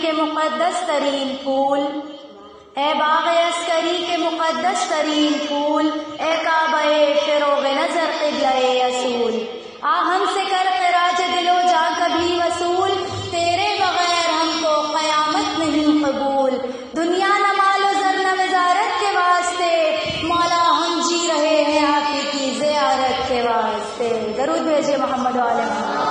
کے مقدس ترین پھول، اے باغ عسکری کے مقدس ترین پھول، اے کعبہ فروغ نظر قبلہ اصول، آ ہم سے کر خراج دل و جاں کبھی وصول، تیرے بغیر ہم کو قیامت نہیں قبول، دنیا نہ مال و زر نہ وزارت کے واسطے، مولا ہم جی رہے ہیں آپ کی زیارت کے واسطے۔ درود بھیجیے محمد و آل محمد۔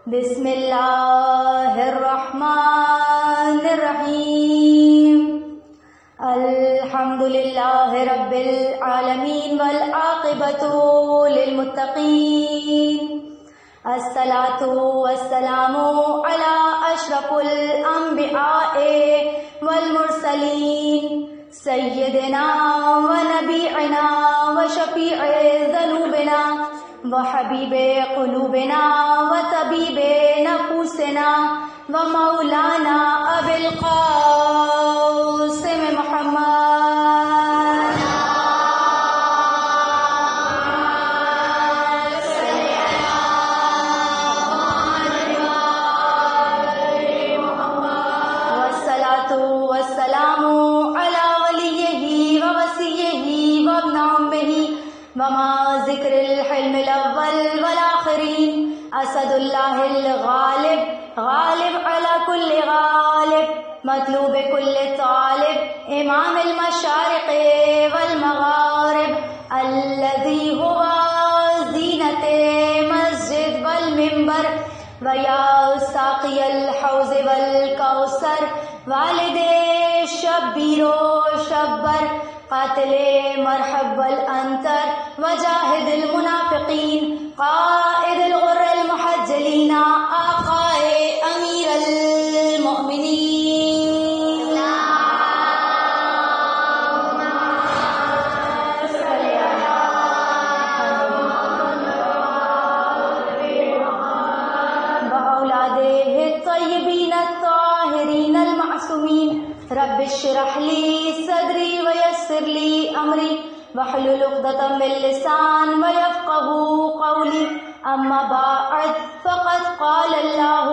بسم اللہ الرحمن الرحیم، الحمد للہ رب العالمین والعاقبۃ للمتقین، الصلاۃ والسلام علی اشرف الانبیاء والمرسلین، سیدنا ونبینا وشفیع ذنوبنا وحبیب قلوبنا وطبیب نفوسنا ومولانا ابی القاسم محمد والصلاۃ والسلام علی ولیہ ووصیہ وابن عمہ وما ذکر الحلم الاول والآخرین، اسد اللہ الغالب غالب علی کل غالب، مطلوب کل طالب، امام المشارق والمغارب، الذی هو زینت مسجد والمنبر، ویا ساقی الحوض والکوثر، والد شبیر و شبر، قاتل مرحب والانتر، وجاہد المنافقین، قائد الغر المحجلین، آقائے امیر المؤمنین، وأولادہ الطیبین الطاہرین المعصومین، رب اشرح لی صدری ویسر لی امری واحلل عقدۃ من لسانی یفقهوا قولی، اما بعد فقد قال اللہ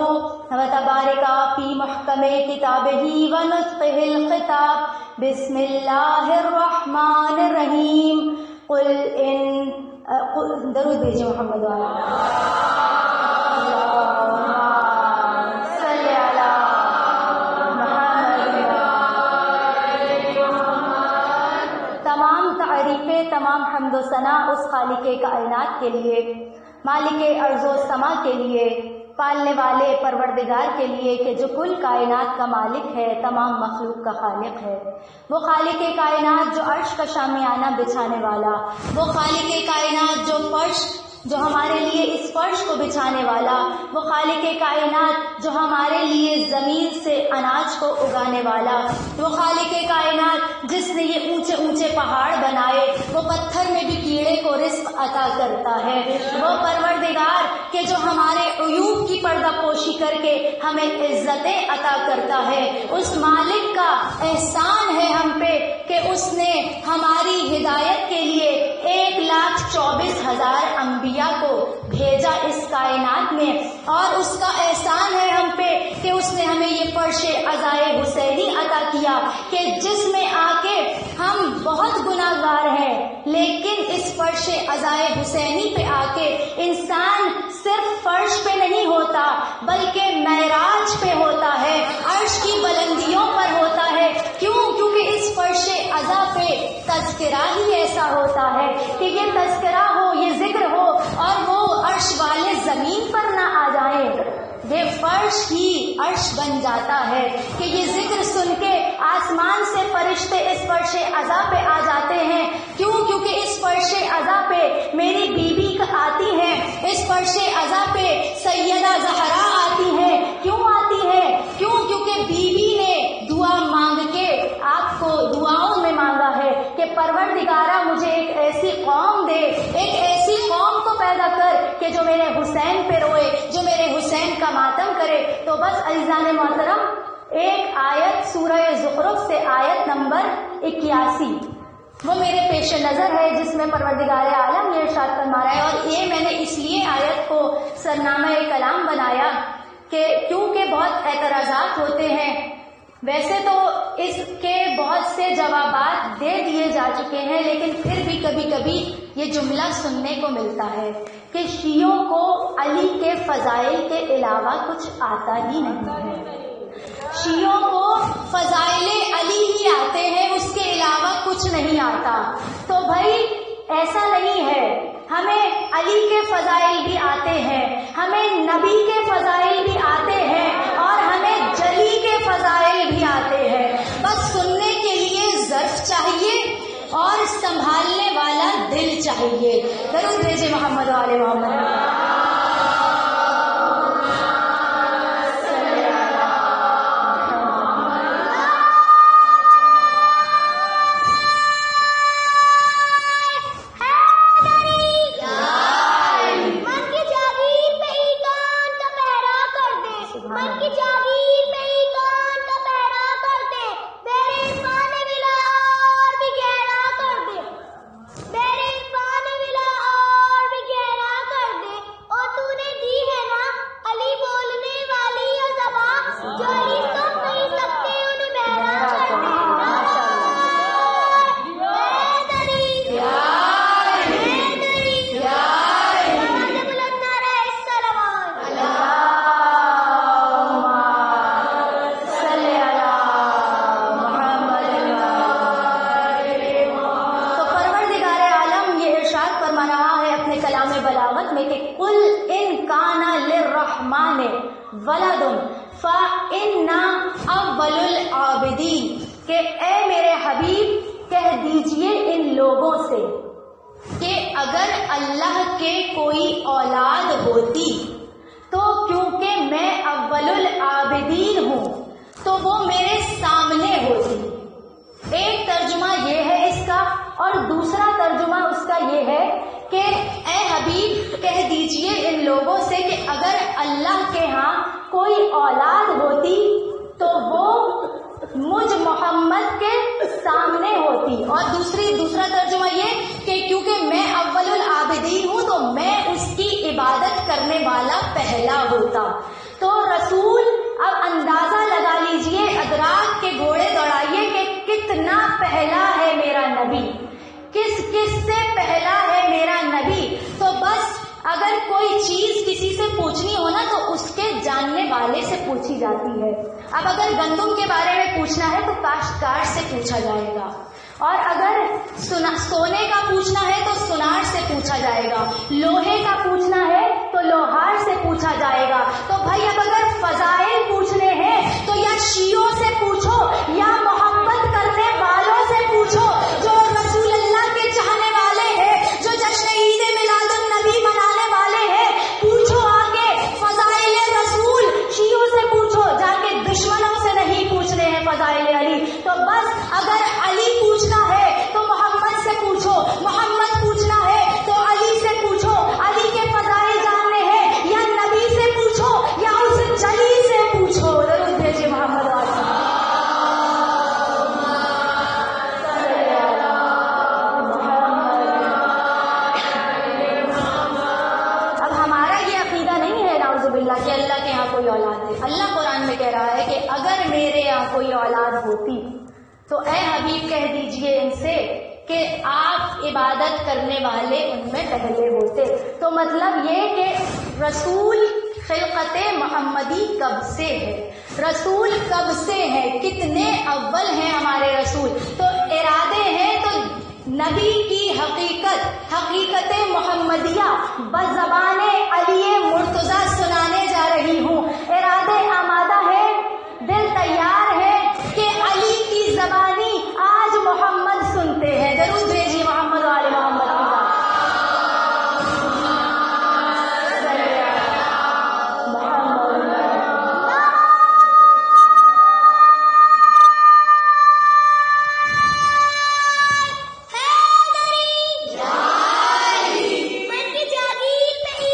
وتبارک فی محکم کتابہ ونطقہ الخطاب، بسم اللہ الرحمن الرحیم، قل ان درود بھیجو محمد والا تمام حمد و ثنا اس خالق کائنات کے لیے، مالک ارض و سما کے لیے، پالنے والے پروردگار کے لیے کہ جو کل کائنات کا مالک ہے، تمام مخلوق کا خالق ہے، وہ خالق کائنات جو عرش کا شامیانہ بچھانے والا، وہ خالق کائنات جو فرش جو ہمارے لیے اس فرش کو بچھانے والا، وہ خالق کائنات جو ہمارے لیے زمین سے اناج کو اگانے والا، وہ خالق کائنات جس نے یہ اونچے اونچے پہاڑ بنائے، وہ پتھر میں بھی کیڑے کو رزق عطا کرتا ہے، وہ پروردگار کہ جو ہمارے عیوب کی پردہ پوشی کر کے ہمیں عزتیں عطا کرتا ہے، اس مالک کا احسان ہے ہم پہ کہ اس نے ہماری ہدایت کے لیے 1,24,000 انبیاء کو بھیجا اس کائنات میں، اور اس کا احسان ہے ہم پہ کہ اس نے ہمیں یہ فرش عزائے حسینی عطا کیا کہ جس میں آ کے ہم بہت گناہگار ہیں، لیکن اس فرش عزائے حسینی پہ آ کے انسان صرف فرش پہ نہیں ہوتا بلکہ معراج پہ ہوتا ہے، عرش کی بلندیوں پر ہوتا ہے۔ کیونکہ اس فرش عزا پہ تذکرہ ہی ایسا ہوتا ہے کہ یہ تذکرہ ہو، یہ ذکر ہو، اور وہ عرش والے زمین پر نہ آ جائیں، یہ فرش ہی عرش بن جاتا ہے کہ یہ ذکر سن کے آسمان سے فرشتے اس فرش عزا پہ آ جاتے ہیں۔ کیونکہ اس فرش عزا پہ میری بیوی آتی ہے، اس فرش عزا پہ سیدہ زہرا آتی ہے۔ کیوں آتی ہے؟ کیونکہ بیوی نے دعا مانگ کے آپ کو دعاؤں میں مانگا ہے کہ پروردگارہ مجھے ایک ایسی قوم دے، ایک ایسی قوم کو پیدا کر کہ کہ جو میرے حسین پہ روئے، جو میرے حسین کا ماتم کرے. تو بس عزیزان محترم، ایک آیت سورہ زخرف سے آیت نمبر 81 وہ میرے پیش نظر ہے، جس میں پروردگار عالم یہ ارشاد فرما رہا ہے. اور یہ میں نے اس لیے آیت کو سرنامہ کلام بنایا کہ کیونکہ بہت اعتراضات ہوتے ہیں. ویسے تو اس کے بہت سے جوابات دے دیے جا چکے ہیں، لیکن پھر بھی کبھی کبھی یہ جملہ سننے کو ملتا ہے کہ شیعوں کو علی کے فضائل کے علاوہ کچھ آتا ہی نہیں ہے. شیعوں کو فضائل علی ہی آتے ہیں، اس کے علاوہ کچھ نہیں آتا. تو بھائی ایسا نہیں ہے، ہمیں علی کے فضائل بھی آتے ہیں، ہمیں نبی کے فضائل بھی آتے ہیں، اور ہمیں جلی کے فضائل بھی آتے ہیں. بس سننے کے لیے ظرف چاہیے اور سنبھالنے والا دل چاہیے. درود بھیجے محمد و آل محمد. کہ اے میرے حبیب کہہ دیجئے ان لوگوں سے کہ اگر اللہ کے کوئی اولاد ہوتی تو کیونکہ میں اول العابدین ہوں تو وہ میرے سامنے ہوتی. ایک ترجمہ یہ ہے اس کا، اور دوسرا ترجمہ اس کا یہ ہے کہ اے حبیب کہہ دیجئے ان لوگوں سے کہ اگر اللہ کے ہاں کوئی اولاد ہوتی تو وہ مجھ محمد کے سامنے ہوتی. اور دوسرا ترجمہ یہ کہ کیونکہ میں اول العابدین ہوں تو میں اس کی عبادت کرنے والا پہلا ہوتا. تو رسول اب اندازہ لگا لیجئے، ادراک کے گھوڑے دوڑائیے کہ کتنا پہلا ہے میرا نبی، کس سے پہلا ہے میرا نبی. تو بس اگر کوئی چیز کسی سے پوچھنی ہو نا تو اس کے جاننے والے سے پوچھی جاتی ہے. اب اگر گندم کے بارے میں پوچھنا ہے تو کاشتکار سے پوچھا جائے گا، اور اگر سونے کا پوچھنا ہے تو سونار سے پوچھا جائے گا، لوہے کا پوچھنا ہے تو لوہار سے پوچھا جائے گا. تو بھائی اب اگر فضائل پوچھنے ہیں تو یا شیعوں سے پوچھو یا محبت کرنے والوں سے پوچھو جو رسول اللہ کے چاہنے والے ہیں، جو جشن عید میلاد النبی منانے والے ہیں. پوچھو آ کے فضائل رسول، شیعوں سے پوچھو، جا کے دشمنوں سے نہیں پوچھنے ہیں فضائل علی. تو بس اگر علی پوچھنا ہے تو محمد سے پوچھو، محمد پوچھنا ہے تو علی سے پوچھو. علی کے فضائل جاننے ہیں یا نبی سے پوچھو یا اس جلی سے پوچھو. درود بھیجیے محمد والا. اب ہمارا یہ عقیدہ نہیں ہے نعوذ باللہ کہ اللہ کے یہاں کوئی اولاد ہے. اللہ قرآن میں کہہ رہا ہے کہ اگر میرے یہاں کوئی اولاد ہوتی تو اے حبیب کہہ دیجئے ان سے کہ آپ عبادت کرنے والے ان میں پہلے ہوتے. تو مطلب یہ کہ رسول خلقت محمدی کب سے ہے، رسول کب سے ہے، کتنے اول ہیں ہمارے رسول. تو ارادے ہیں تو نبی کی حقیقت محمدیہ بزبان علی مرتضیٰ سنانے جا رہی ہوں. ارادے آمادہ ہے، دل تیار ہے کہ علی کی زبانی آج محمد سنتے ہیں. درود بھیجیے محمد والے محمد کی ذات. من کی جاگیر پہ ہی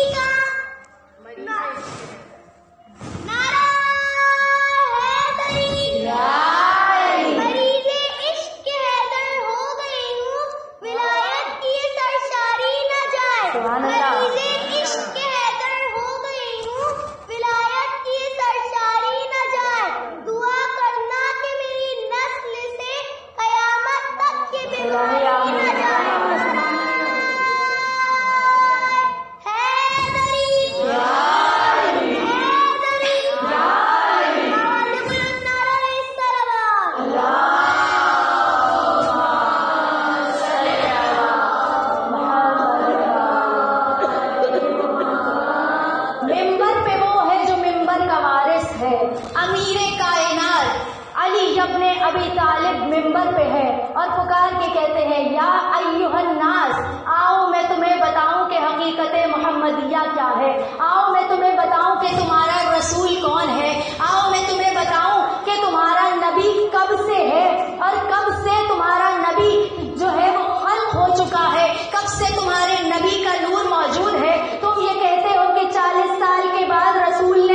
ابن ابی طالب منبر پہ ہے اور پکار کے کہتے ہیں یا ایھا الناس، آؤ میں تمہیں بتاؤں کہ حقیقت محمدیہ کیا ہے، آؤ میں تمہیں بتاؤں کہ تمہارا رسول کون ہے، آؤ میں تمہیں بتاؤں کہ تمہارا نبی کب سے ہے اور کب سے تمہارا نبی جو ہے وہ خلق ہو چکا ہے، کب سے تمہارے نبی کا نور موجود ہے۔ تم یہ کہتے ہو کہ 40 سال کے بعد رسول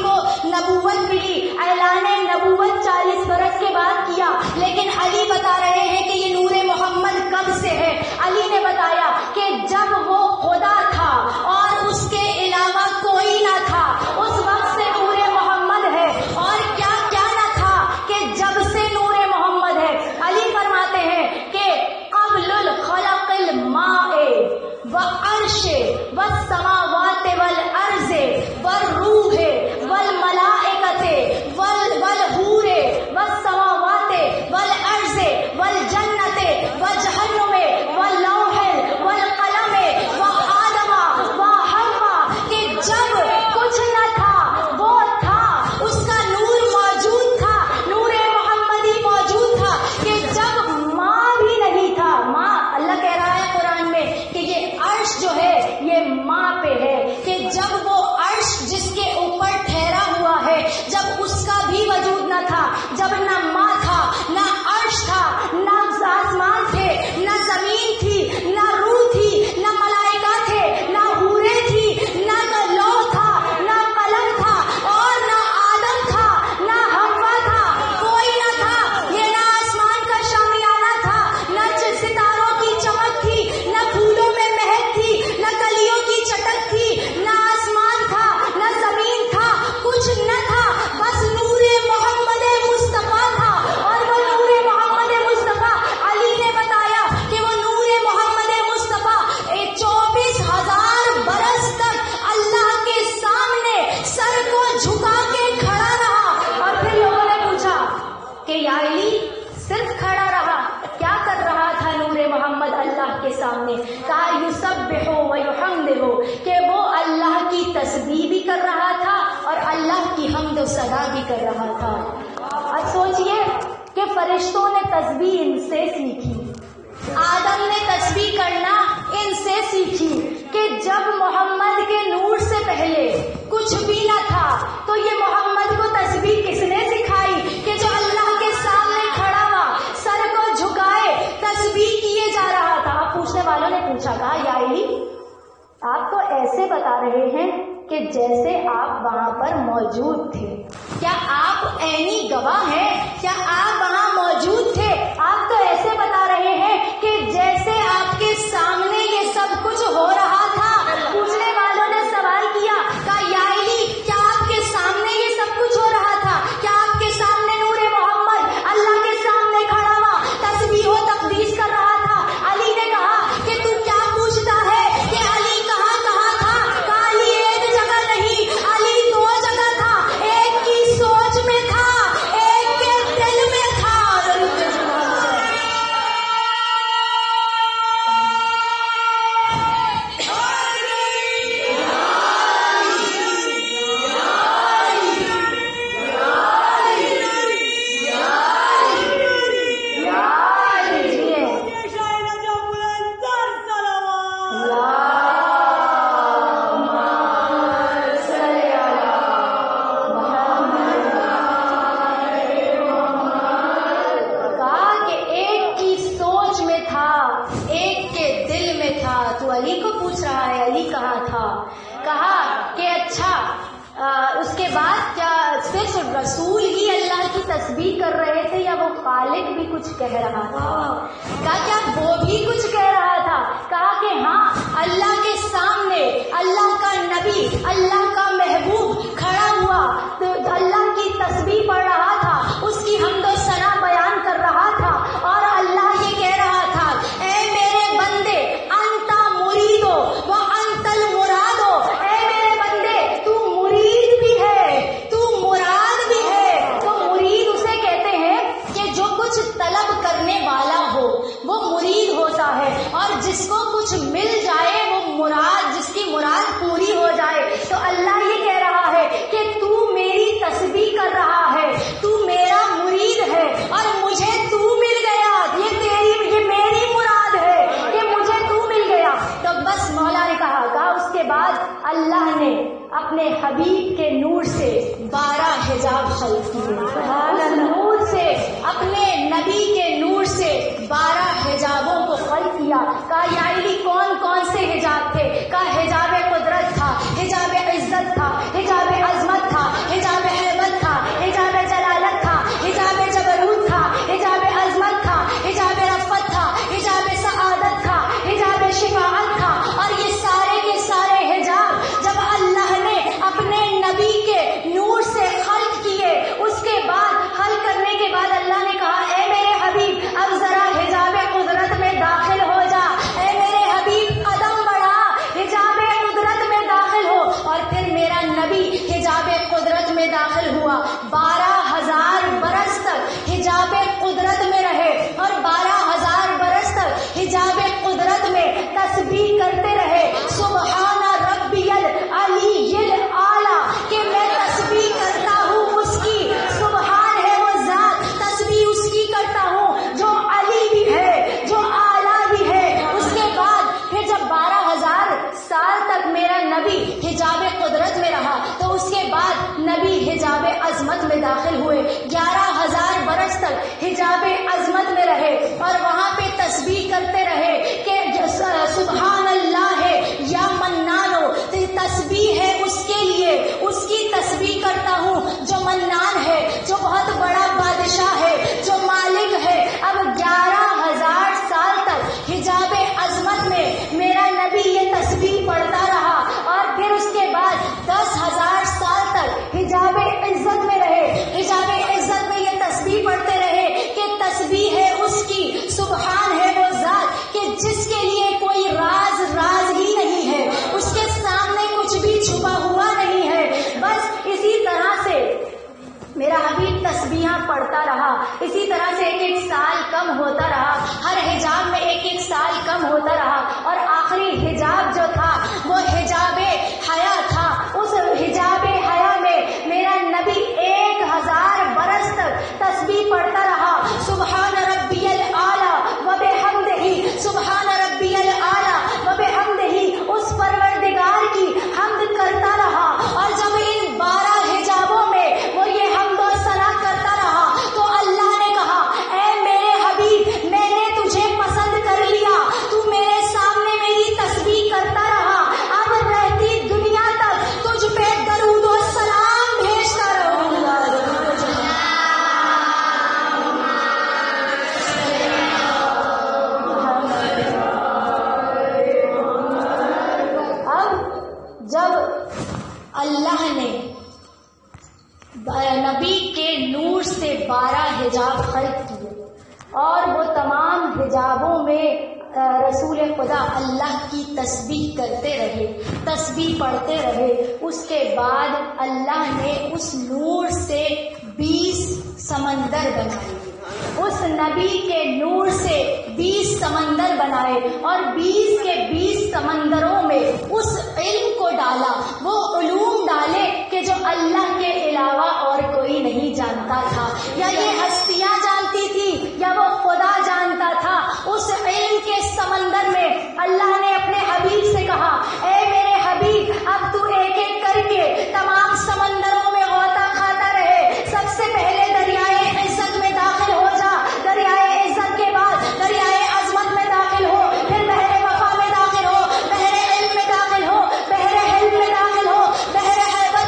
کو نبوت ملی، اعلان نبوت 40 برس کے بعد کیا، لیکن علی بتا رہے ہیں کہ یہ نور محمد کب سے ہے۔ علی نے بتایا کہ جب وہ خدا تھا اور اس کے علاوہ کوئی نہ تھا، اس وقت سے نور محمد ہے، اور کیا کیا نہ تھا کہ جب سے نور محمد ہے۔ علی فرماتے ہیں کہ قبل الخلق الماء والعرش والسماوات والارض والروح والملائکۃ والحور والسماوات والارض والجنۃ وجہنم واللوح والقلم وآدم وحوا، کہ جب کچھ نہ تھا وہ تھا، اس کا نور موجود تھا، نور محمدی موجود تھا، کہ جب ماں بھی نہیں تھا، ماں اللہ کہہ رہا ہے قرآن میں کہ یہ عرش جو ہے یہ ماں پہ ہے، کہ جب وہ عرش جس کے اوپر ٹھہرا ہوا ہے جب اس کا بھی وجود نہ تھا، جب نہ ماں تھا، نہ عرش تھا، نہ آسمان تھے، نہ زمین تھی، نہ روح تھی، نہ ملائکہ تھے، نہ حوریں تھی، نہ لوح تھا، نہ قلم تھا، اور نہ آدم تھا، نہ حوا تھا، کوئی نہ تھا، یہ نہ آسمان کا شامیانہ تھا، نہ ستاروں کی چمک تھی، نہ پھولوں میں مہک تھی، نہ کلیوں کی چٹک تھی، نہ آسمان تھا، نہ زمین تھا، کچھ نہ تھا، بس نور محمد مصطفیٰ تھا، اور وہ نور محمد مصطفیٰ، علی نے بتایا کہ وہ نور محمد مصطفیٰ 24,000 برس تک اللہ کے سامنے سر کو جھکا کے کھڑا رہا۔ اور پھر لوگوں نے پوچھا کہ یا علی صرف کھڑا رہا، کیا کر رہا تھا نور محمد اللہ کے سامنے؟ کہا یسبح و یحمدہ، کہ وہ اللہ کی تسبیح بھی کر رہا تھا اور اللہ کی حمد و ثنا بھی کر رہا تھا۔ اور سوچئے کہ فرشتوں نے تسبیح ان سے سیکھی، آدم نے تسبیح کرنا ان سے سیکھی، کہ جب محمد کے نور سے پہلے کچھ بھی نہ تھا تو یہ محمد کو تسبیح کس نے سکھائی کہ جو اللہ کے سامنے کھڑا ہوا سر کو جھکائے تسبیح کیے جا رہا تھا۔ اب پوچھنے والوں نے پوچھا، کہا یا علی آپ تو ایسے بتا رہے ہیں کہ جیسے آپ وہاں پر موجود تھے، کیا آپ عینی گواہ ہیں؟ کیا آپ وہاں موجود تھے؟ آپ تو ایسے بتا رہے ہیں کہ جیسے آپ کے سامنے یہ سب کچھ ہو رہا تھا۔ پوچھنے والوں نے سوال کیا، کہا یا علی کیا آپ کے سامنے یہ سب کچھ ہو رہا تھا؟ کیا آپ کے سامنے نور محمد اللہ کے سامنے کھڑا ہوا تسبیح و تقدیس کر رہا تھا؟ علی نے کہا کہ تو کیا پوچھتا ہے کہ علی کہاں تھا؟ کہا علی ایک جگہ نہیں، علی 2 جگہ تھا، ایک کی سوچ میں تھا، ایک کے دل میں تھا۔ تو علی کو پوچھ رہا ہے علی کہاں تھا؟ کہا کہ اچھا اس کے بعد کیا صرف رسول ہی اللہ کی تسبیح کر رہے تھے یا وہ خالق بھی کچھ کہہ رہا تھا؟ کہا کیا وہ بھی کچھ کہہ رہا تھا؟ کہا کہ ہاں، اللہ کے سامنے اللہ کا نبی، اللہ کا محبوب کھڑا ہوا تو اللہ کی تسبیح پڑھ رہا تھا، اس کی حمد و ثنا بیان کر رہا تھا، اور اللہ یہ کہہ رہا تھا اے میرے بندے انت مریدو و انت المرادو، اے میرے بندے تو مرید بھی ہے، تو مراد بھی ہے۔ تو مرید اسے کہتے ہیں کہ جو کچھ طلب کرنے والا ہو وہ مرید ہوتا ہے، اور جس کو کچھ مل جائے وہ مراد، جس کی مراد پوری ہو جائے۔ تو اللہ اپنے حبیب کے نور سے 12 حجاب خلق کیے. اس نور سے اپنے نبی کے نور سے 12 حجابوں کو خلق کیا. کہا یا علی کون کون سے حجاب تھے؟ کہا حجاب قدرت تھا، حجاب عزت تھا، حجاب عظمت تھا، حجاب ہیبت تھا، حجاب جلالت تھا، حجاب جبروت تھا، حجاب عظمت تھا، حجاب رفعت تھا، حجاب سعادت تھا، حجاب شفاعت تھا. اور یہ سارے کے سارے حجاب جب اللہ نے اپنے نبی کے نور سے خلق کیے، اس کے بعد خلق کرنے کے بعد اللہ نے کہا اے میرے حبیب اب ذرا حجاب قدرت میں داخل ہو جا. اے میرے حبیب قدم بڑھا، حجاب قدرت میں داخل ہو. اور پھر میرا نبی حجاب قدرت میں داخل ہوا. 12,000 برس تک حجاب قدرت میں رہے اور 12,000 برس تک حجاب قدرت میں تسبیح کرتے رہے. سبحان ربی العلی الاعلی کہ میں تسبیح کرتا ہوں اس کی. سبحان ہے وہ ذات، تسبیح اس کی کرتا ہوں جو علی بھی ہے، جو اعلیٰ بھی ہے. اس کے بعد پھر جب 12,000 سال تک میرا نبی حجاب قدرت میں رہا تو اس کے بعد نبی حجاب عظمت میں داخل ہوئے. 11,000 برس تک حجاب عظمت میں رہے اور وہاں پہ تسبیح کرتے رہے کہ سبحان اللہ ہے یا منانو، تسبیح ہے اس کے لیے، اس کی تسبیح کرتا ہوں جو منان ہے، جو بہت بڑا بادشاہ ہے، جو مالک ہے. اب 11,000 سال تک حجاب عظمت میں میرا نبی یہ تسبیح پڑھتا رہا اور پھر اس کے بعد 10,000 سال تک حجاب عزت میں رہے. حجاب عزت میں یہ تسبیح پڑھتے رہے کہ تسبیح ہے اس کی، سبحان ہے وہ ذات کہ جس کے لیے کوئی راز ہی نہیں ہے، اس کے سامنے کچھ بھی چھپا ہوا نہیں ہے. بس اسی طرح سے میرا حبیب تسبیحاں پڑھتا رہا. اسی طرح سے ایک سال کم ہوتا رہا، ہر حجاب میں ایک سال کم ہوتا رہا اور آخری حجاب جو تھا وہ حجاب حیا تھا. اس حجاب حیا میں میرا نبی 1,000 برس تک تسبیح پڑھتا رہا. سبحان ربی الاعلی وبحمدہ، سبحان ربی الاعلی وبحمدہ، اس پروردگار کی حمد کرتا رہا. اور جب ان 12 حجابوں میں وہ یہ حمد و ثنا کرتا رہا تو اللہ نے کہا اے میرے حبیب میں نے تجھے پسند کر لیا، تو میرے سامنے میری تسبیح کرتا رہا، اب رہتی دنیا تک تجھ پہ درود و سلام بھیجتا رہوں گا. اب جب اللہ نے نبی کے نور سے 12 حجاب خلق کیے اور وہ تمام حجابوں میں رسول خدا اللہ کی تسبیح کرتے رہے، تسبیح پڑھتے رہے. اس کے بعد اللہ نے اس نور سے 20 سمندر بنائے. اس نبی کے نور سے 20 سمندر بنائے اور 20 کے 20 سمندروں میں اس علم کو ڈالا، وہ علوم ڈالے کہ جو اللہ کے علاوہ اور کوئی نہیں جانتا تھا، یا یہ ہستیاں جانتی تھی یا وہ خدا جانتا تھا. اس علم کے سمندر میں اللہ نے اپنے حبیب سے کہا اے میرے حبیب اب تو ایک ایک کر کے تمام سمندروں میں غوطہ کھاتا رہے. سب سے پہلے دریائے عزت میں داخل ہو جا، دریائے عزت کے بعد دریائے عظمت میں داخل ہو، پھر بحر وفا میں داخل ہو، بحر علم میں داخل ہو، بحر حلم میں داخل ہو، بحر حیبت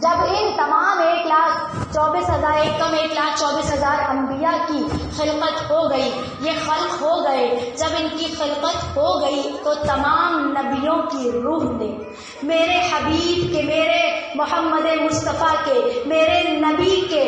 جب ان تمام 1,24,000 انبیاء کی خلقت ہو گئی، یہ خلق ہو گئے، جب ان کی خلقت ہو گئی تو تمام نبیوں کی روح نے میرے حبیب کے، میرے محمد مصطفیٰ کے، میرے نبی کے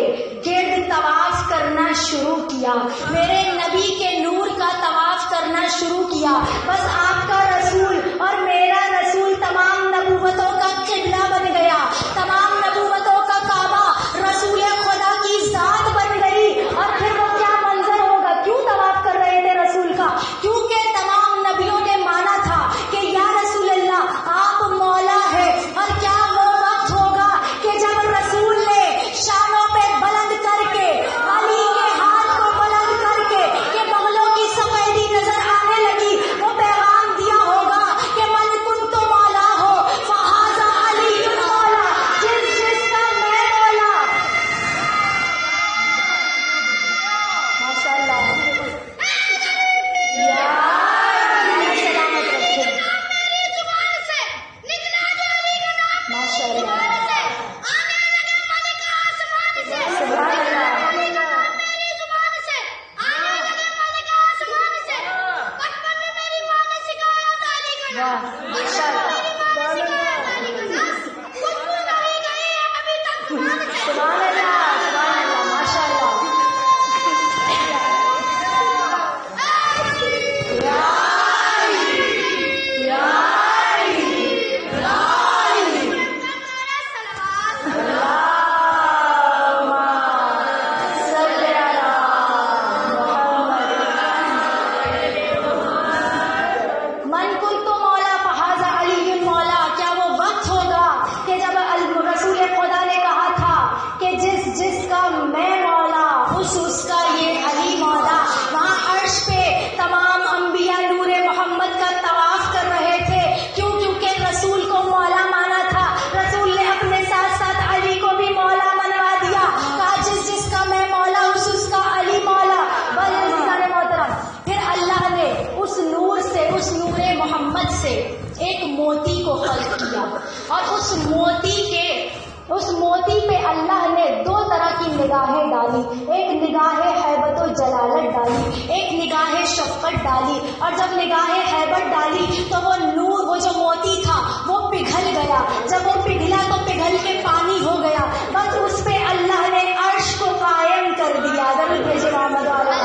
گرد طواف کرنا شروع کیا، میرے نبی کے نور کا طواف کرنا شروع کیا۔ بس آپ کا رسول اور میرا رسول تمام نبوتوں کا قبلہ بن گیا، تمام نبوتوں کا کعبہ رسول خدا کی ذات بن گئی۔ اور پھر وہ کیا منظر ہوگا؟ کیوں طواف کر رہے تھے رسول کا؟ کیونکہ تمام نبیوں نے مانا تھا کہ یا رسول اللہ آپ مولا ہے۔ اور کیا وہ وقت ہوگا کہ جب رسول نے شانوں پہ بلند کر کے، علی کے ہاتھ کو بلند کر کے کہ بغلوں کی سفیدی نظر آنے لگی، وہ پیغام دیا ہوگا کہ من کنت مولا ہو فہذا علی مولا، جس کا میں مولا۔ ماشاء اللہ، سلامت رکھے، ماشاء اللہ، سبحان اللہ، واہ، ماشاء اللہ، سبحان اللہ، سبحان اللہ، ماشاء اللہ۔ من کنت مولا فہذا علی مولا، کیا وہ وقت ہوگا کہ جب رسول خدا نے کہا تھا کہ جس کا میں مولا اس کا یہ علی مولا؟ وہاں عرش پہ تمام انبیاء نور محمد کا طواف کر رہے تھے، کیونکہ رسول کو مولا مانا تھا۔ رسول نے اپنے ساتھ ساتھ علی کو بھی مولا منوا دیا، کہا جس کا میں مولا اس کا علی مولا۔ بس محترم، پھر اللہ نے اس نور سے، اس نور محمد سے ایک موتی کو خلق کیا، اور اس موتی پہ اللہ نے دو طرح کی نگاہیں ڈالی، ایک نگاہ ہیبت و جلالت ڈالی، ایک نگاہ شفقت ڈالی۔ اور جب نگاہ ہیبت ڈالی تو وہ نور، وہ جو موتی تھا وہ پگھل گیا، جب وہ پگھلا تو پگھل کے پانی ہو گیا، بس اس پہ اللہ نے عرش کو قائم کر دیا۔ ضرور بھیجے محمد والا۔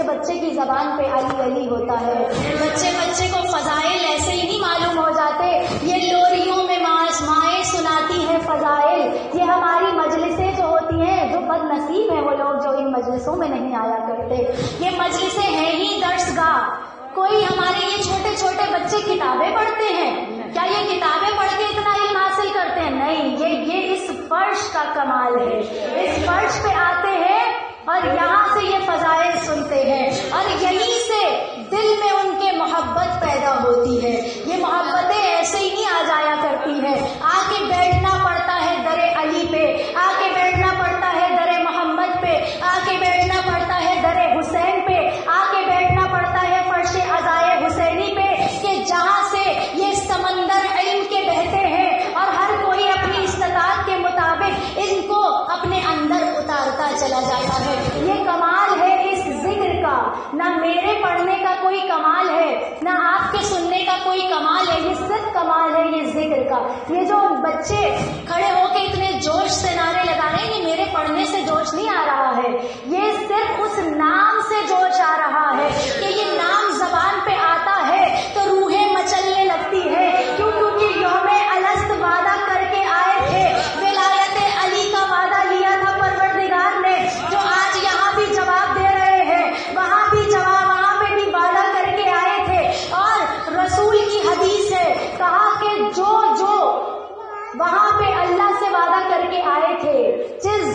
بچے کی زبان پہ علی علی ہوتا ہے، بچے کو فضائل ایسے ہی نہیں معلوم ہو جاتے، یہ لوریوں میں مائیں سناتی ہیں فضائل۔ یہ ہماری مجلسیں جو ہوتی ہیں، جو بد نصیب ہیں وہ لوگ جو ان مجلسوں میں نہیں آیا کرتے، یہ مجلسیں ہیں ہی درس گاہ۔ کوئی ہمارے یہ چھوٹے چھوٹے بچے کتابیں پڑھتے ہیں، کیا یہ کتابیں پڑھ کے اتنا علم حاصل کرتے ہیں؟ نہیں، یہ اس فرش کا کمال ہے، اس فرش پہ آتے ہیں اور یہاں سے یہ فضائل سنتے ہیں، اور یہیں سے دل میں ان کے محبت پیدا ہوتی ہے۔ یہ محبتیں ایسے ہی نہیں آ جایا کرتی ہیں، آ کے بیٹھنا پڑتا ہے در علی پہ، آ کے بیٹھنا چلا جاتا ہے. یہ کمال ہے اس ذکر کا، نہ میرے پڑھنے کا کوئی کمال ہے، نہ آپ کے سننے کا کوئی کمال ہے، یہ صرف کمال ہے یہ ذکر کا. یہ جو بچے کھڑے ہو کے اتنے جوش سے نعرے لگا رہے ہیں، یہ میرے پڑھنے سے جوش نہیں آ رہا ہے، یہ صرف اس نام سے جوش آ رہا ہے کہ یہ نام زبان پہ آتا ہے تو روحیں مچلنے لگتی ہے. کیوں؟ کیونکہ یوم الست وعدہ کر کے آئے تھے، ولایت علی کا وعدہ لیا تھا پروردگار نے، جو آج یہاں بھی جواب دے رہے ہیں، وہاں بھی جواب، وہاں پہ بھی وعدہ کر کے آئے تھے. اور رسول کی حدیث ہے، کہا کہ جو وہاں پہ اللہ سے وعدہ کر کے آئے تھے،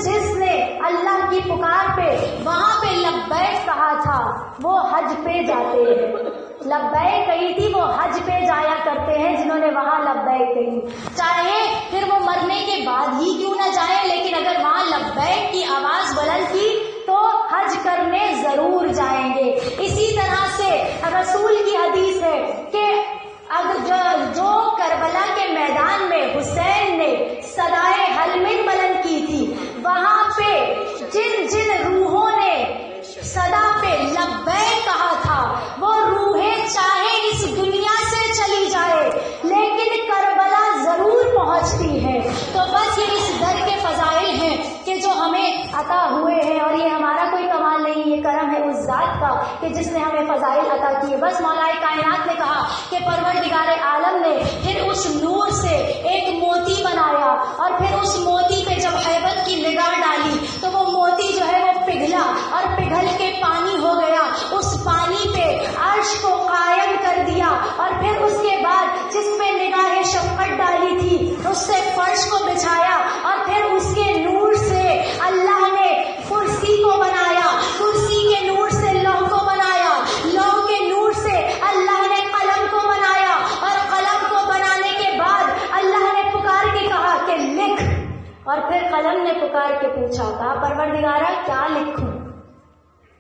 جس نے اللہ کی پکار پہ وہاں پہ لبیک کہا تھا، وہ حج پہ جاتے ہیں. لبیک کہی تھی، وہ حج پہ جایا کرتے ہیں جنہوں نے وہاں لبیک کہی، چاہے پھر وہ مرنے کے بعد ہی کیوں نہ جائیں، لیکن اگر وہاں لبیک کی آواز بلند کی تو حج کرنے ضرور جائیں گے. اسی طرح سے رسول کی حدیث ہے کہ جو کربلا کے میدان میں حسین نے صدائے حلمن بلند کی تھی، وہاں پہ جن جن روحوں نے صدا پہ لبیک کہا تھا، وہ روحیں چاہے اس دنیا سے چلی جائے لیکن کربلا ضرور پہنچتی ہے. تو بس یہ اس در کے فضائل ہیں کہ جو ہمیں عطا ہوئے ہیں، اور یہ ہمارا کوئی کمال نہیں، یہ کرم ہے اس ذات کا کہ جس نے ہمیں فضائل عطا کیے. بس مولا کائنات نے کہا کہ پروردگار عالم نے پھر اس نور سے ایک موتی بنایا، اور پھر اس موتی پہ جب ہیبت کی نگاہ ڈالی تو وہ موتی جو ہے وہ پگھلا اور پگھل کے پانی ہو گیا. اس پانی پہ عرش کو قائم کر دیا، اور پھر اس کے بعد جس پہ نگاہ شفقت ڈالی تھی اس سے فرش کو بچھایا، اور پھر اس کے نور سے اللہ نے کرسی کو بنایا، کرسی کے نور سے لوح کو بنایا، لوح کے نور سے اللہ نے قلم کو بنایا، اور قلم کو بنانے کے بعد اللہ نے پکار کے کہا کہ لکھ. اور پھر قلم نے پکار کے پوچھا، کہا پروردگارہ کیا لکھوں؟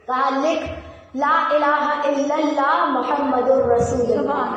کہا لکھ لا الہ الا اللہ محمد الرسول اللہ.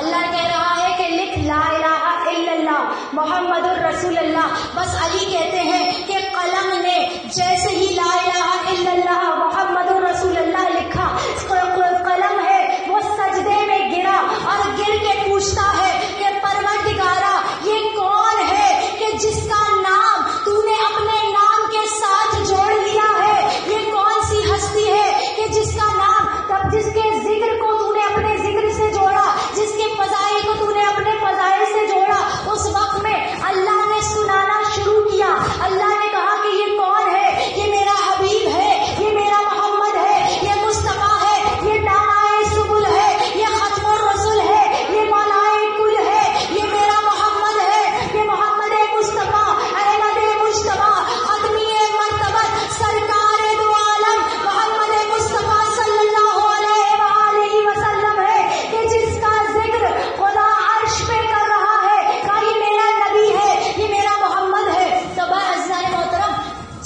اللہ کہہ رہا ہے کہ لکھ لا الہ الا اللہ محمد الرسول اللہ. بس علی کہتے ہیں کہ قلم نے جیسے ہی لا الہ الا اللہ محمد الرسول اللہ لکھا، قلم ہے وہ سجدے میں گرا، اور گر کے پوچھتا ہے کہ پروردگارہ یہ کون ہے کہ جس کا نام تو نے اپنے نام کے ساتھ جوڑ لیا ہے؟ یہ کون سی ہستی ہے کہ جس کا نام، تب جس کے ذکر کو تو نے اپنے ذکر سے جوڑا، جس کے فضائل کو تو نے اپنے فضائل سے جوڑا؟ اس وقت میں اللہ نے سنانا شروع کیا. اللہ نے کہا کہ یہ کون ہے؟ یہ میرا حبیب ہے، یہ میرا محمد ہے، یہ مصطفیٰ ہے، یہ دانائے سبل ہے، یہ ختم الرسل ہے، یہ مولائے کل ہے، یہ میرا محمد ہے، یہ محمد مصطفیٰ احمد مجتبیٰ ختمی مرتبت سرکار دو عالم محمد مصطفیٰ صلی اللہ علیہ وآلہ وسلم ہے کہ جس کا ذکر خدا عرش پہ کر رہا ہے. کہ یہ میرا نبی ہے، یہ میرا محمد ہے. تو عزیزان محترم،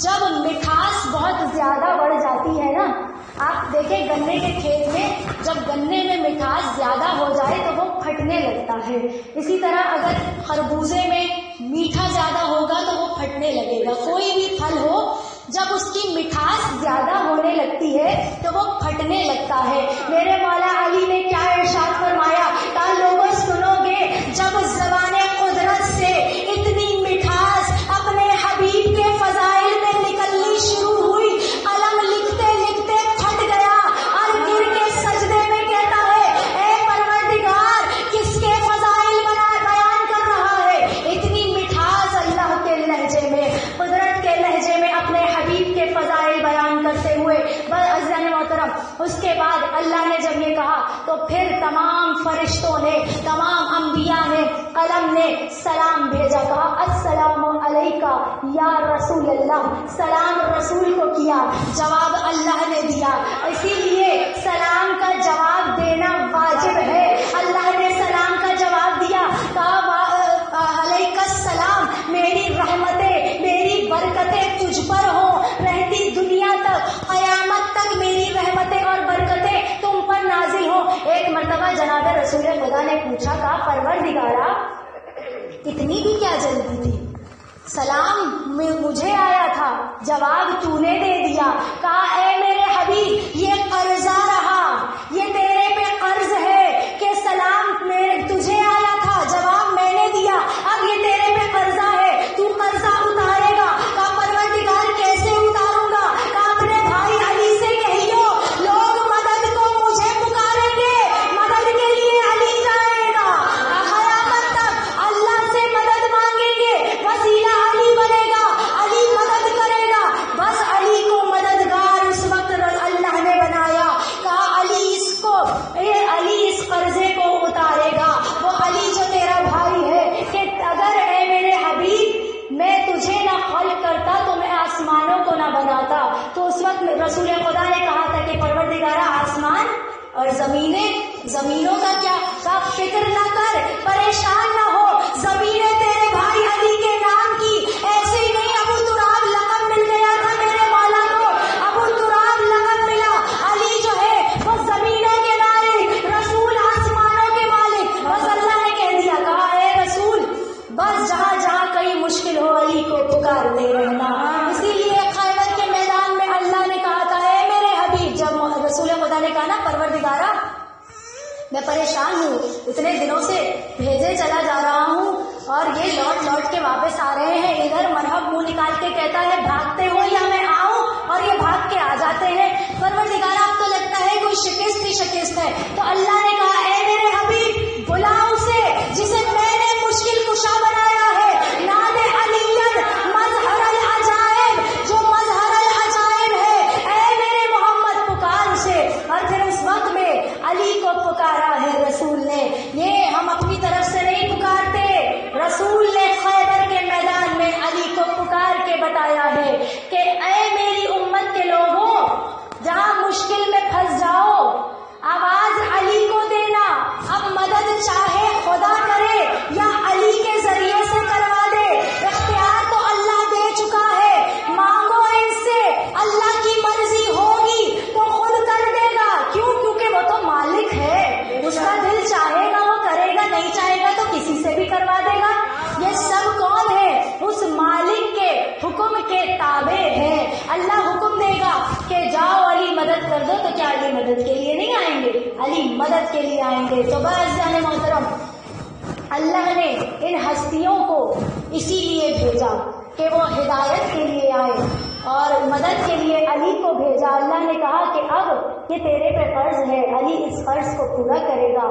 جب مٹھاس بہت زیادہ بڑھ جاتی ہے نا، آپ دیکھیں گنے کے کھیت میں جب گنے میں مٹھاس زیادہ ہو جائے تو وہ پھٹنے لگتا ہے. اسی طرح اگر خربوزے میں میٹھا زیادہ ہوگا تو وہ پھٹنے لگے گا. کوئی بھی پھل ہو جب اس کی مٹھاس زیادہ ہونے لگتی ہے تو وہ پھٹنے لگتا ہے. میرے مولا علی نے کیا ارشاد فرمایا؟ کہا لوگوں سنو گے جب زبان قدرت سے اتنی مٹھاس اپنے حبیب کے فضائل میں نکلنی شروع ہوئی، قلم لکھتے لکھتے پھٹ گیا اور گر کے سجدے میں کہتا ہے اے پروردگار کس کے فضائل بیان کر رہا ہے؟ اتنی مٹھاس اللہ کے لہجے میں، قدرت کے لہجے میں اپنے حبیب کے فضائل بیان کرتے ہوئے. عزیزان محترم، اس کے بعد اللہ نے جب یہ کہا تو پھر تمام فرشتوں نے، تمام انبیاء نے، قلم نے سلام بھیجا. کہا السلام علیکہ یا رسول اللہ. سلام رسول کو کیا، جواب اللہ نے دیا. اسی لیے سلام کا جواب دینا واجب ہے. اللہ نے سلام کا جواب دیا. کہا علیکہ السلام، میری رحمتیں، میری برکتیں تجھ پر ہوں، رہتی دنیا تک، قیامت تک میری رحمتیں اور برکتیں تم پر نازل ہوں. ایک مرتبہ جناب رسول خدا نے پوچھا، کہا پروردگارا اتنی بھی کیا جلدی تھی؟ سلام مجھے آیا تھا، جواب تو نے دے دیا. کہا اے میرے حبیب یہ قرضہ رہا، یہ تیرے پہ قرض ہے کہ سلام تجھے آیا تھا، جواب میں نے دیا، اب یہ تیرے پہ قرضہ ہے، تو قرضہ اتارے گا. کہا پروردگار کیسے اتاروں گا؟ کہا اپنے بھائی علی سے کہیو لوگ مدد کو مجھے پکاریں گے، مدد کے لیے علی جائے گا، قیامت تک اللہ سے مدد مانگیں گے، وسیلہ علی بنے گا، علی مدد کرے گا. بس علی کو مددگار اس وقت اللہ نے بنایا. کہا علی اس قرضے کو اتارے گا. وہ علی جو تیرا بھائی ہے کہ اگر اے میرے حبیب میں تجھے نہ خلق کرتا تو میں آسمانوں کو نہ بناتا. تو اس وقت رسول خدا نے کہا تھا کہ پروردگارہ آسمان اور زمینوں کا کیا؟ فکر نہ کر، پریشان نہ ہو، زمینیں تیرے بھائی علی کے نام کی ایسے ہی نہیں. ابو تراب لقب مل گیا تھا میرے مولا کو، ابو تراب لقب ملا. علی جو ہے وہ زمینوں کے مالک، رسول آسمانوں کے مالک. بس اللہ نے کہہ دیا، کہا اے رسول بس جہاں جہاں کئی مشکل ہو علی کو پکارتے رہنا. اسی لیے خیبر کے میدان میں اللہ نے کہا تھا اے میرے حبیب، جب رسول خدا نے کہا نا پروردگارہ میں پریشان ہوں، اتنے دنوں سے بھیجے چلا جا رہا ہوں اور یہ لوٹ کے واپس آ رہے ہیں، ادھر مرحب منہ نکال کے کہتا ہے بھاگتے ہو یا میں آؤں، اور یہ بھاگ کے آ جاتے ہیں. پروردگارہ اب تو لگتا ہے کوئی شکست ہے. تو اللہ نے کہا اے میرے حبیب بلا اسے جسے میں نے مشکل کشا بنایا ہے، نادے علیًا مظہر العجائب، جو مظہر العجائب ہے، اے میرے محمد پکار اسے. اور پھر اس وقت میں علی کو پکارا ہے رسول نے. یہ ہم اپنی طرف سے نہیں پکارتے، رسول نے خیبر کے میدان میں علی کو پکار کے بتایا ہے کہ اے میری امت کے لوگوں، جہاں مشکل میں پھنس جاؤ آواز علی کو دینا. اب مدد چاہے خدا کرے یا علی کے ذریعے سے کروا دے، اختیار تو اللہ دے چکا ہے. مانگو ان سے، اللہ کی مرضی ہوگی تو خود کر دے گا. کیوں؟ کیونکہ وہ تو مالک ہے، اس کا دل چاہے گا وہ کرے گا، نہیں چاہے گا تو کسی سے بھی کروا دے گا. یہ سب کون ہے؟ اس مالک کے حکم کے تابع ہے. اللہ حکم دے گا کہ جاؤ علی مدد کر دو، تو کیا علی مدد کے لیے نہیں آئیں گے؟ علی مدد کے لیے آئیں گے. تو بس جانے محترم، اللہ نے ان ہستیوں کو اسی لیے بھیجا کہ وہ ہدایت کے لیے آئے اور مدد کے لیے علی کو بھیجا. اللہ نے کہا کہ اب یہ تیرے پہ قرض ہے، علی اس قرض کو پورا کرے گا.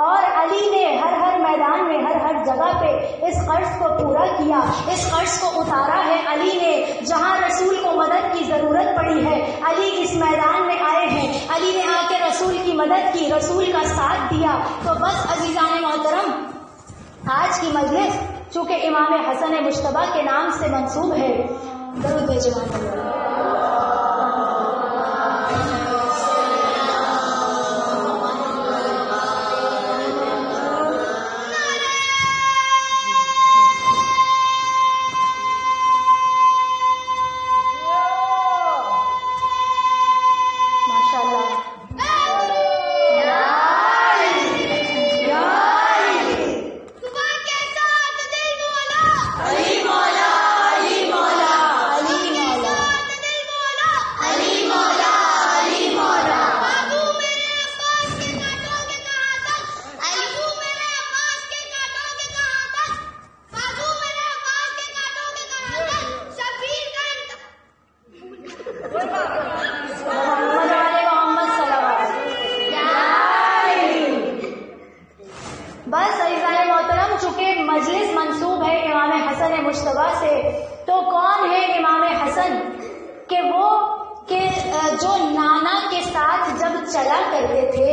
اور علی نے ہر میدان میں ہر جگہ پہ اس قرض کو پورا کیا، اس قرض کو اتارا ہے علی نے. جہاں رسول کو مدد کی ضرورت پڑی ہے علی اس میدان میں آئے ہیں، علی نے آ کے رسول کی مدد کی، رسول کا ساتھ دیا. تو بس عزیزان محترم، آج کی مجلس چونکہ امام حسن مجتبیٰ کے نام سے منسوب ہے، درود بھیجو. جو نانا کے ساتھ جب چلا کرتے تھے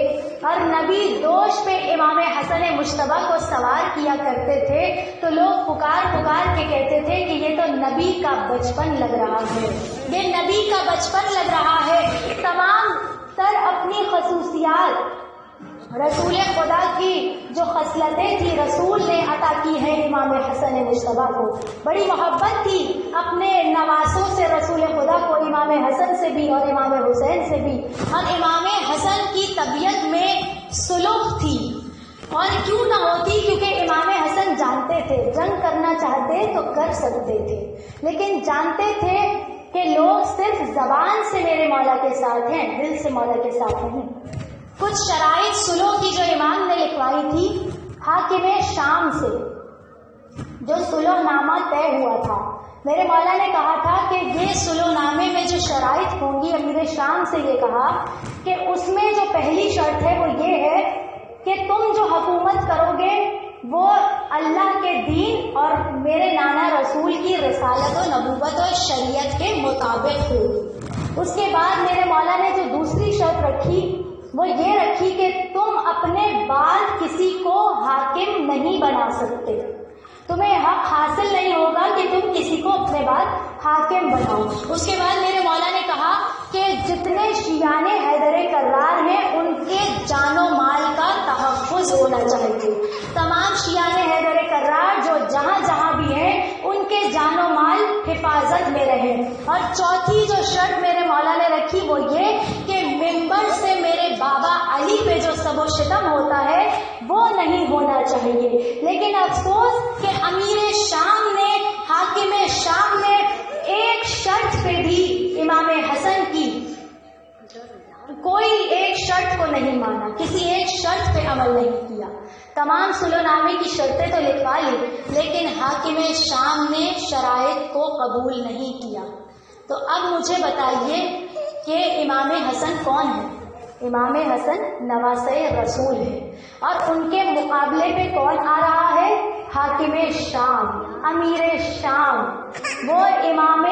اور نبی دوش پہ امام حسن مجتبیٰ کو سوار کیا کرتے تھے تو لوگ پکار کے کہتے تھے کہ یہ تو نبی کا بچپن لگ رہا ہے، یہ نبی کا بچپن لگ رہا ہے. تمام تر اپنی خصوصیات رسول خدا کی جو خصلتیں تھی رسول نے عطا کی ہے امام حسن مجتبیٰ کو. بڑی محبت تھی اپنے نواسوں سے رسول خدا کو، امام حسن سے بھی اور امام حسین سے بھی. اور امام حسن کی طبیعت میں سلوک تھی، اور کیوں نہ ہوتی، کیونکہ امام حسن حسن جانتے تھے جنگ کرنا چاہتے تو کر سکتے تھے، لیکن جانتے تھے کہ لوگ صرف زبان سے میرے مولا کے ساتھ ہیں، دل سے مولا کے ساتھ نہیں۔ کچھ شرائط صلح کی جو امام نے لکھوائی تھی حاکم شام سے، جو صلح نامہ طے ہوا تھا، میرے مولا نے کہا تھا کہ یہ صلح نامے میں جو شرائط ہوں گی، امیر شام سے یہ کہا کہ اس میں جو پہلی شرط ہے وہ یہ ہے کہ تم جو حکومت کرو گے وہ اللہ کے دین اور میرے نانا رسول کی رسالت و نبوت اور شریعت کے مطابق ہوگی۔ اس کے بعد میرے مولا نے جو دوسری شرط رکھی وہ یہ رکھی کہ تم اپنے بعد کسی کو حاکم نہیں بنا سکتے، تمہیں حق حاصل نہیں ہوگا کہ تم کسی کو اپنے بعد حاکم بناؤ۔ اس کے بعد میرے مولا نے کہا کہ جتنے شیعان حیدر کرار ہیں ان کے جان و مال کا تحفظ ہونا چاہیے، تمام شیعان حیدر کرار جو جہاں جہاں بھی ہیں ان کے جان و مال حفاظت میں رہے۔ اور چوتھی جو شرط میرے مولا نے رکھی وہ یہ کہ ممبر سے میرے بابا علی پہ جو سب و شتم ہوتا ہے وہ نہیں ہونا چاہیے۔ لیکن افسوس کہ امیر شام نے، حاکم شام نے ایک شرط پہ بھی امام حسن کی کوئی ایک شرط کو نہیں مانا، کسی ایک شرط پہ عمل نہیں کیا۔ تمام صلح نامے کی شرطیں تو لکھوا لی لیکن حاکم شام نے شرائط کو قبول نہیں کیا۔ تو اب مجھے بتائیے کہ امام حسن کون ہے؟ امام حسن نواسۂ رسول ہے، اور ان کے مقابلے پہ کون آ رہا ہے؟ حاکم شام، امیر شام، وہ امام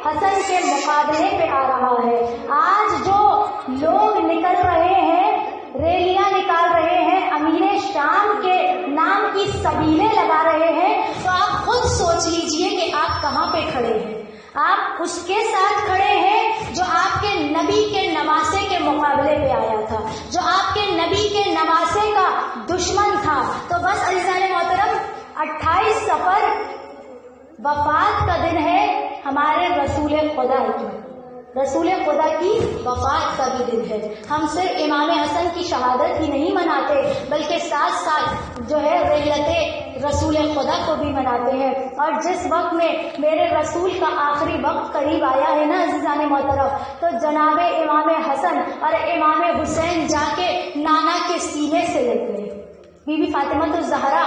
حسن کے مقابلے پہ آ رہا ہے۔ آج جو لوگ نکل رہے ہیں، ریلیاں نکال رہے ہیں، امیر شام کے نام کی سبیلیں لگا رہے ہیں، تو آپ خود سوچ لیجئے کہ آپ کہاں پہ کھڑے ہیں۔ آپ اس کے ساتھ کھڑے ہیں جو آپ کے نبی کے نواسے کے مقابلے پہ آیا تھا، جو آپ کے نبی کے نواسے کا دشمن تھا۔ تو بس عزیزان محترم، 28 صفر وفات کا دن ہے ہمارے رسول خدا کی، رسول خدا کی وفات کا بھی دن ہے۔ ہم صرف امام حسن کی شہادت ہی نہیں مناتے بلکہ ساتھ ساتھ جو ہے رحلت رسول خدا کو بھی مناتے ہیں۔ اور جس وقت میں میرے رسول کا آخری وقت قریب آیا ہے نا عزیزان محترم، تو جناب امام حسن اور امام حسین جا کے نانا کے سینے سے لگ گئے۔ بی بی فاطمہ الزہرا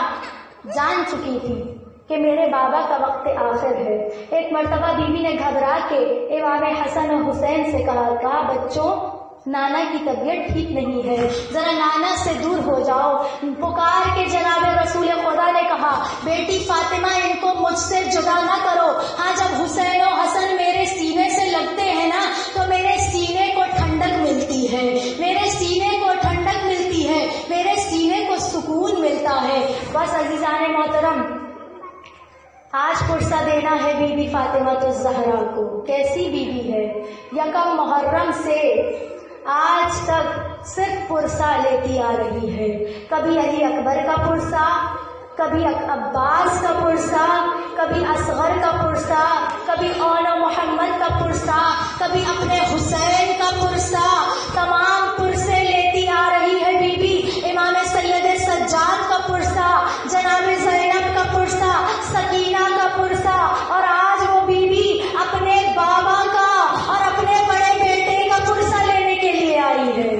جان چکی تھی کہ میرے بابا کا وقت آخر ہے۔ ایک مرتبہ بی بی نے گھبرا کے امام حسن اور حسین سے کہا بچوں نانا کی طبیعت ٹھیک نہیں ہے، ذرا نانا سے دور ہو جاؤ۔ پکار کے جناب رسول خدا نے کہا بیٹی فاطمہ ان کو مجھ سے جدا نہ کرو۔ ہاں جب حسین و حسن میرے سینے سے لگتے ہیں نا تو میرے سینے کو ٹھنڈک ملتی ہے، میرے سینے کو ٹھنڈک ملتی ہے، میرے سینے کو سکون ملتا ہے۔ بس عزیزان محترم، آج پرسہ دینا ہے بی بی فاطمہ الزہرا کو۔ کیسی بی بی ہے، یکم محرم سے آج تک صرف پرسہ لیتی آ رہی ہے۔ کبھی علی اکبر کا پرسہ، کبھی عباس کا پرسہ، کبھی اصغر کا پرسہ، کبھی اون محمد کا پرسہ، کبھی اپنے حسین کا پرسہ، تمام پرسے لیتی آ رہی ہے بی بی۔ امام سید سجاد کا پرسہ، جناب زینب کا پرسہ، سکینہ کا پرسہ، اور آج وہ بی بی اپنے بابا کا اور اپنے بڑے بیٹے کا پرسہ لینے کے لیے آئی ہے۔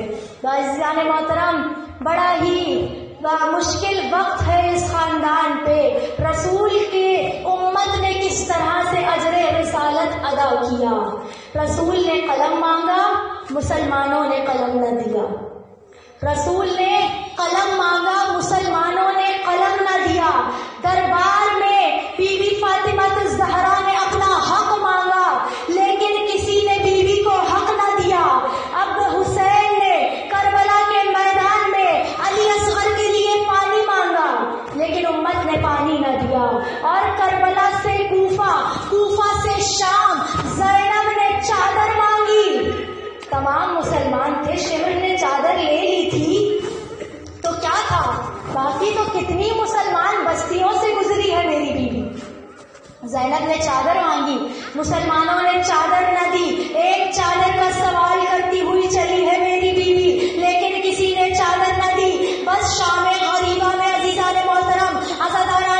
عزیزان محترم، بڑا ہی مشکل وقت ہے اس خاندان پہ۔ رسول کے امت نے کس طرح سے اجر رسالت ادا کیا۔ رسول نے قلم مانگا، مسلمانوں نے قلم نہ دیا۔ رسول نے قلم مانگا، مسلمانوں نے قلم نہ دیا۔ دربار میں بی بی فاطمہ الزہرا نے اپنا حق مانگا لیکن کسی نے بی بی کو حق نہ دیا۔ اب حسین نے کربلا کے میدان میں علی اصغر کے لیے پانی مانگا لیکن امت نے پانی نہ دیا۔ اور کربلا سے کوفہ، کوفہ سے شام، زینب نے چادر مانگی۔ تمام مسلمان تھے، شہر نے چادر لے لی تھی تو کیا تھا، باقی تو کتنی مسلمان بستیوں سے گزری ہے میری بیوی۔ زینب نے چادر مانگی، مسلمانوں نے چادر نہ دی۔ ایک چادر کا سوال کرتی ہوئی چلی ہے میری بیوی لیکن کسی نے چادر نہ دی۔ بس شام غریبہ میں عزیزان محترم، عزاداران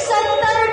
70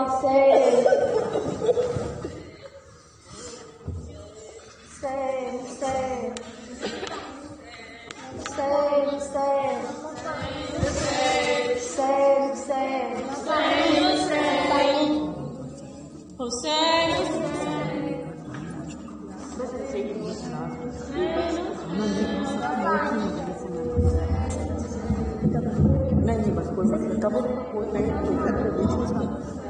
Hussein. Hussein, Hussein. Hussein, Hussein. Hussein, Hussein. Hussein. نہیں بس کوئی مسئلہ کب کوئی نہیں